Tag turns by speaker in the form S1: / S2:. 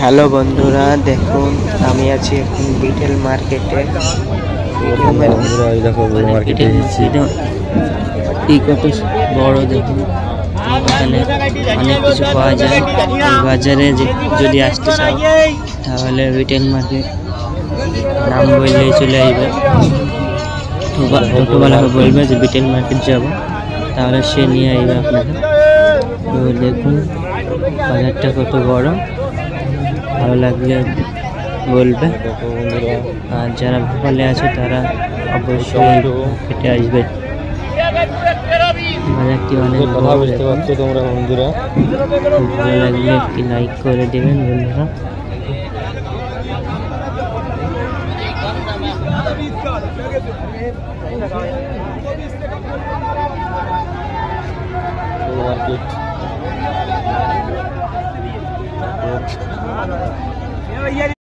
S1: Hello বন্ধুরা, দেখুন আমি আছি এখন বিটেল মার্কেটে।
S2: বন্ধুরা এই দেখো মার্কেটে এসেছি।
S1: এই কত বড় দেখুন, এখানে অনেক কিছু পাওয়া যায়। এই বাজারে যদি আসতে চাও তাহলে বিটেল মার্কেট নাম বললেই চলে আসবে। টোটোওয়ালাকে বলবে যে বিটেল মার্কেট যাব, তাহলে সে নিয়ে আসবে আপনাকে। তো দেখুন বাজারটা কত বড়, ভালো লাগলে বলবে। আর যারা ভোপালে আছে তারা অবশ্যই কেটে আসবে। বাজারটি অনেক
S2: কথা বুঝতে পারছো তোমরা বন্ধুরা।
S1: ভালো লাগলে একটি লাইক করে দেবেন বন্ধুরা।
S2: মার্কেট